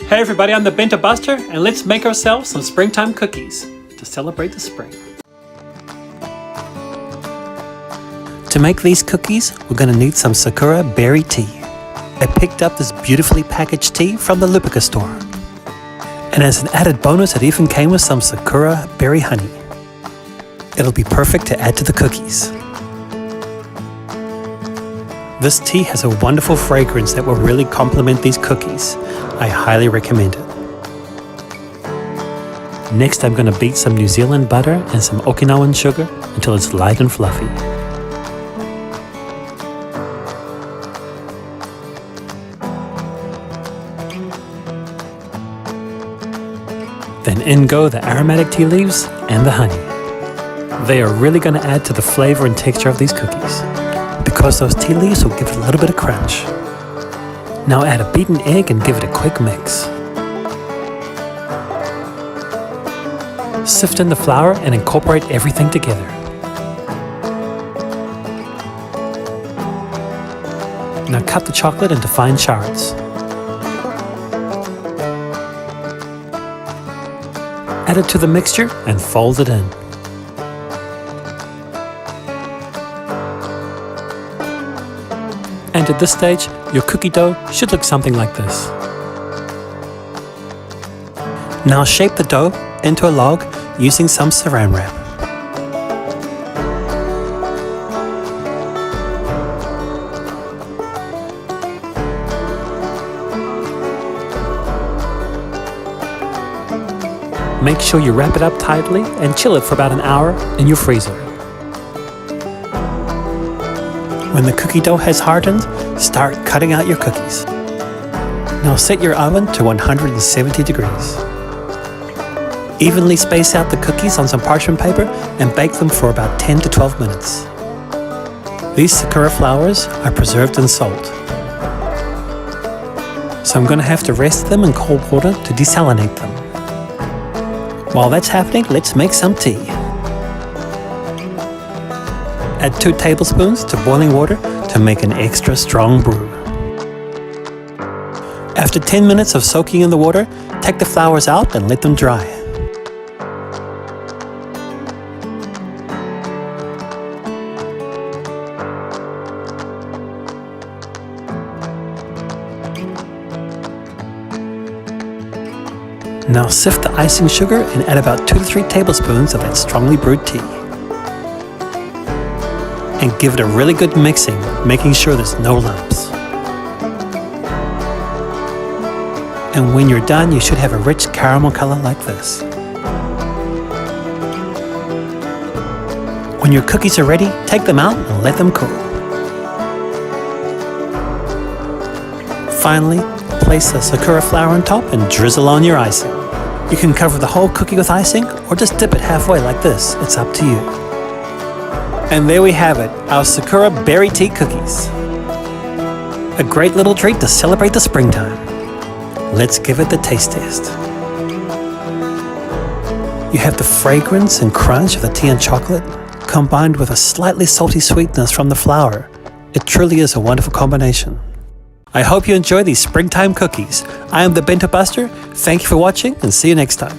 Hey everybody, I'm the Bento Buster, and let's make ourselves some springtime cookies to celebrate the spring. To make these cookies, we're going to need some Sakura berry tea. I picked up this beautifully packaged tea from the Lupica store. And as an added bonus, it even came with some Sakura berry honey. It'll be perfect to add to the cookies. This tea has a wonderful fragrance that will really complement these cookies. I highly recommend it. Next, I'm going to beat some New Zealand butter and some Okinawan sugar until it's light and fluffy. Then in go the aromatic tea leaves and the honey. They are really going to add to the flavor and texture of these cookies, because those tea leaves will give it a little bit of crunch. Now add a beaten egg and give it a quick mix. Sift in the flour and incorporate everything together. Now cut the chocolate into fine shards. Add it to the mixture and fold it in. And at this stage, your cookie dough should look something like this. Now shape the dough into a log using some saran wrap. Make sure you wrap it up tightly and chill it for about an hour in your freezer. When the cookie dough has hardened, start cutting out your cookies. Now set your oven to 170 degrees. Evenly space out the cookies on some parchment paper and bake them for about 10 to 12 minutes. These Sakura flowers are preserved in salt, so I'm going to have to rest them in cold water to desalinate them. While that's happening, let's make some tea. Add 2 tablespoons to boiling water to make an extra strong brew. After 10 minutes of soaking in the water, take the flowers out and let them dry. Now sift the icing sugar and add about 2 to 3 tablespoons of that strongly brewed tea. And give it a really good mixing, making sure there's no lumps. And when you're done, you should have a rich caramel color like this. When your cookies are ready, take them out and let them cool. Finally, place a Sakura flower on top and drizzle on your icing. You can cover the whole cookie with icing or just dip it halfway like this. It's up to you. And there we have it, our Sakura berry tea cookies. A great little treat to celebrate the springtime. Let's give it the taste test. You have the fragrance and crunch of the tea and chocolate, combined with a slightly salty sweetness from the flour. It truly is a wonderful combination. I hope you enjoy these springtime cookies. I am the Bento Buster. Thank you for watching and see you next time.